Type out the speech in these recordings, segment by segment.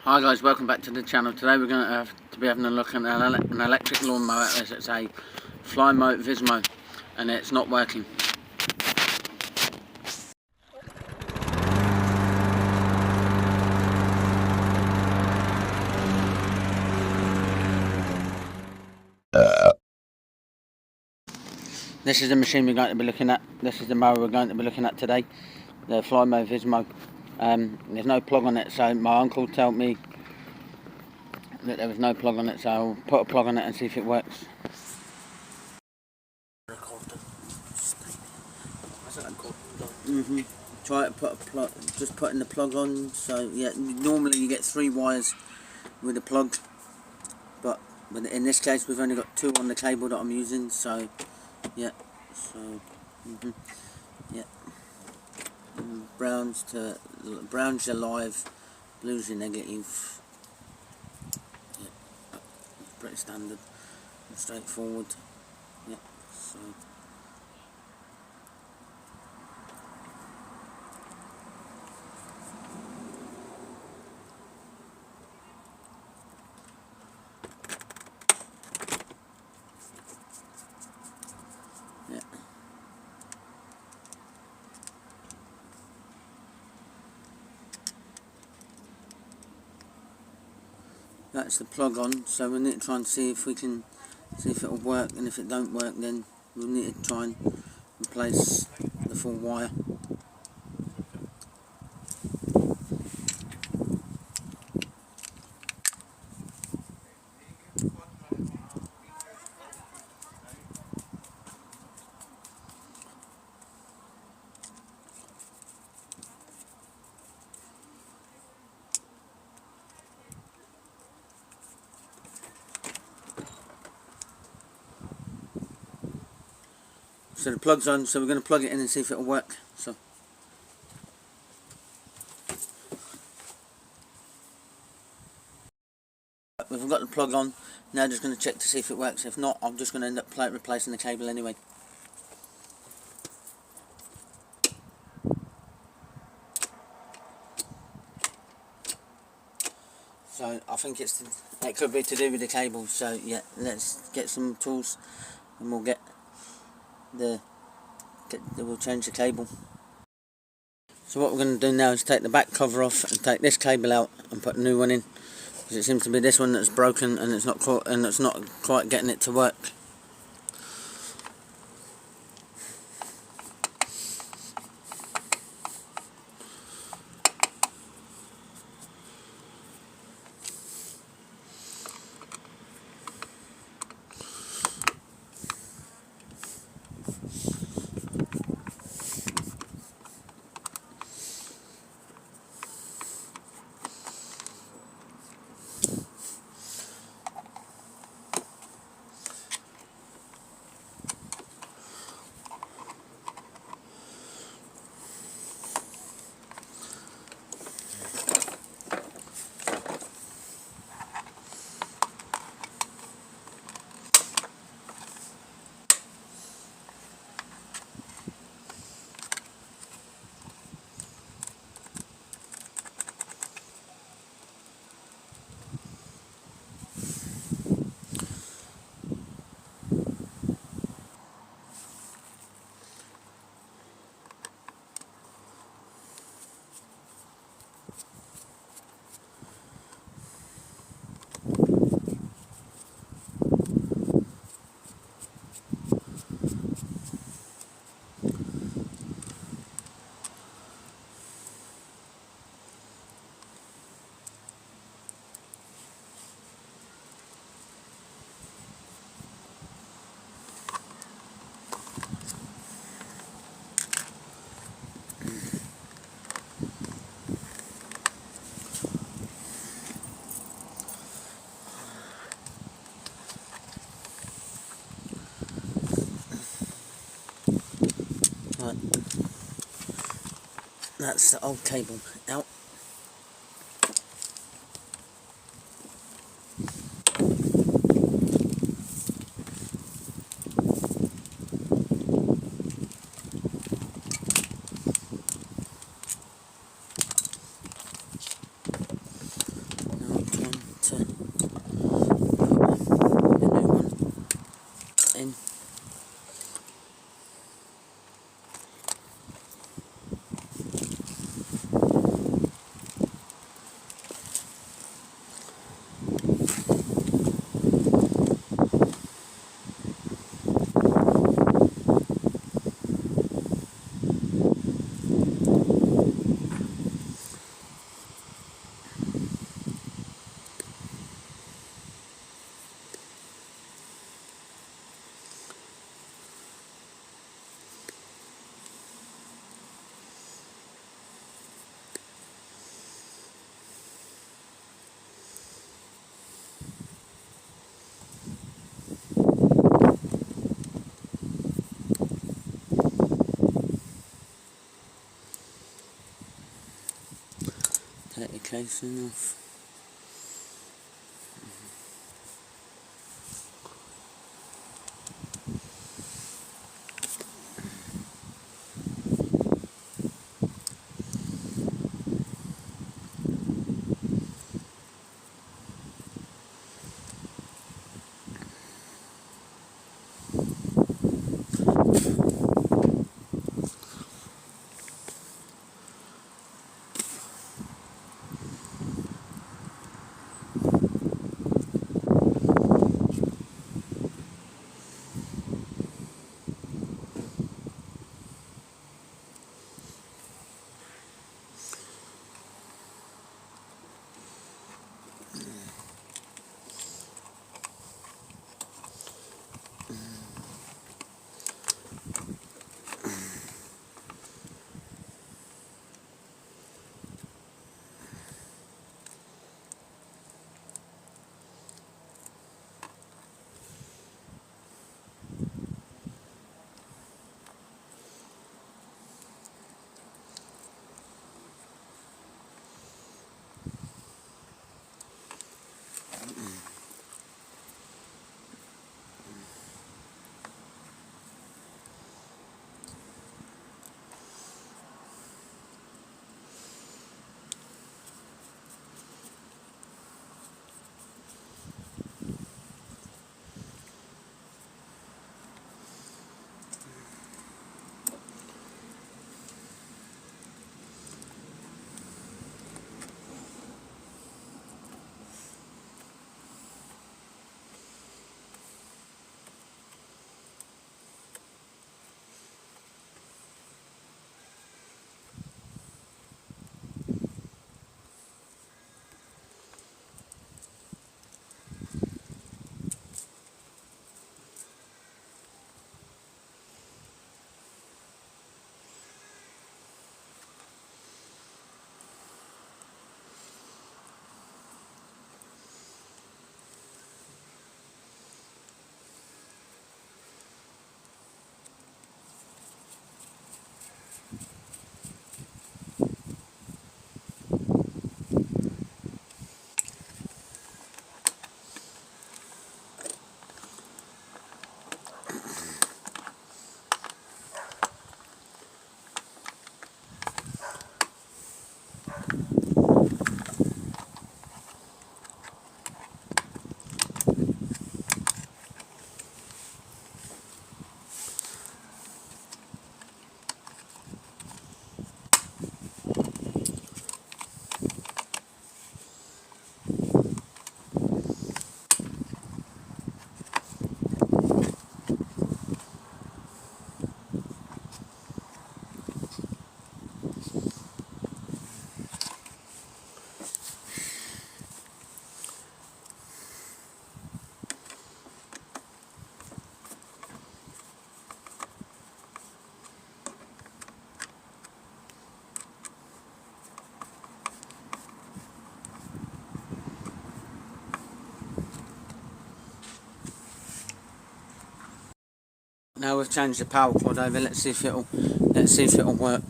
Hi guys, welcome back to the channel. Today we're going to be having a look at an electric lawnmower. As it's a Flymo Vismo and it's not working. This is the machine we're going to be looking at. This is the mower we're going to be looking at today, the Flymo Vismo. There's no plug on it, so my uncle told me that there was no plug on it, so I'll put a plug on it and see if it works. Try to put a plug, just putting the plug on. So yeah, normally you get 3 wires with a plug, but in this case we've only got 2 on the cable that I'm using. So yeah, so yeah, browns your live, blues your negative. Yeah, pretty standard and straightforward. Yeah, so. Yeah. That's the plug on, so we need to try and see if it'll work, and if it don't work then we'll need to try and replace the full wire. So the plug's on, so we're going to plug it in and see if it'll work. So we've got the plug on, now just going to check to see if it works. If not, I'm just going to end up replacing the cable anyway. So I think it could be to do with the cable. So yeah, let's get some tools and we'll we'll change the cable. So what we're going to do now is take the back cover off and take this cable out and put a new one in, because it seems to be this one that's broken and it's not quite getting it to work. Right, that's the old cable out. to put the new one in. Take the casing off. Now we've changed the power cord over. Let's see if it'll work.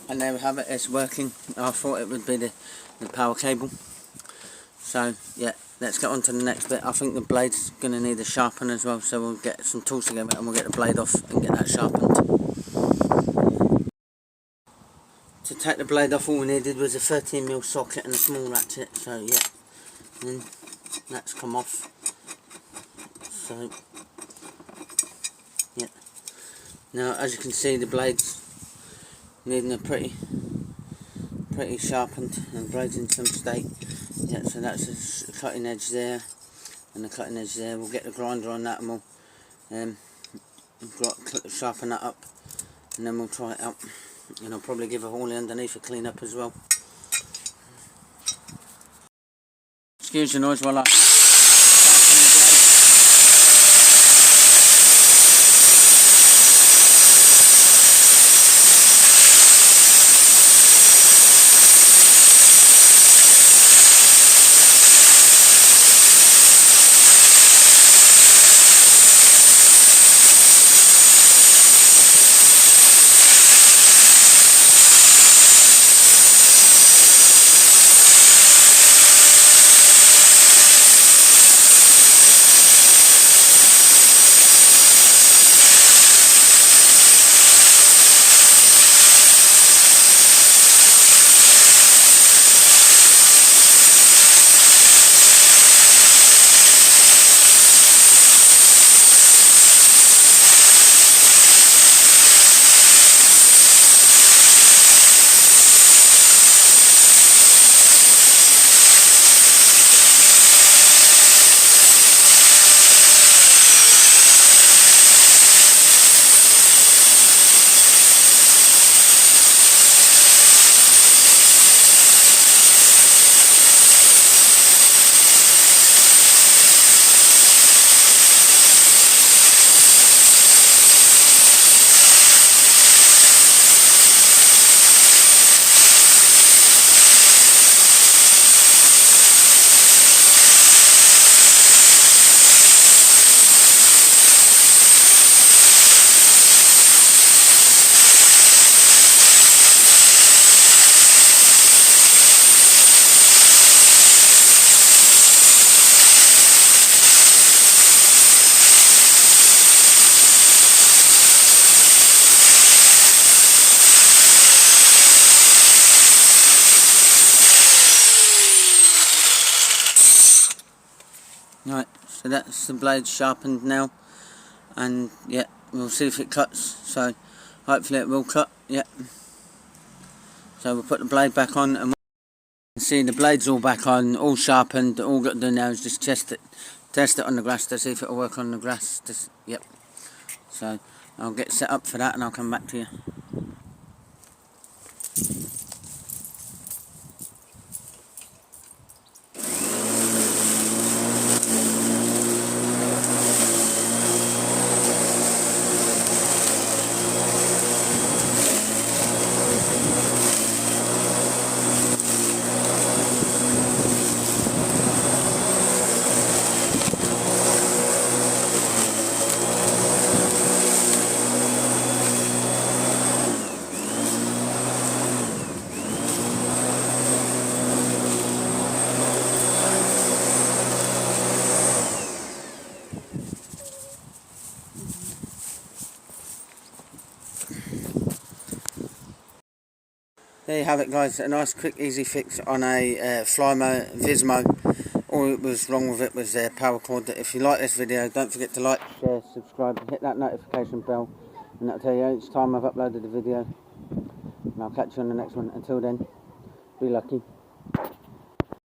And there we have it. It's working. I thought it would be the power cable. So yeah, let's get on to the next bit. I think the blade's going to need a sharpen as well. So we'll get some tools together and we'll get the blade off and get that sharpened. to take the blade off, all we needed was a 13mm socket and a small ratchet, so yeah, and that's come off. So yeah, now as you can see, the blade's needing a pretty sharpened, and the blade's in some state. Yeah, so that's a cutting edge there and the cutting edge there. We'll get the grinder on that and we'll sharpen that up, and then we'll try it out, and I'll probably give a haulie underneath a clean up as well. Excuse the noise while I sharpen the blade. Right, so that's the blade sharpened now, and yeah, we'll see if it cuts. So hopefully it will cut. Yeah, so we'll put the blade back on, and we'll see the blade's all back on, all sharpened. All we've got to do now is just test it on the grass to see if it'll work on the grass. Yep, so I'll get set up for that and I'll come back to you. There you have it, guys, a nice quick easy fix on a Flymo Vismo. All that was wrong with it was their power cord. If you like this video, don't forget to like, share, subscribe, and hit that notification bell, and that'll tell you each time I've uploaded a video, and I'll catch you on the next one. Until then, be lucky.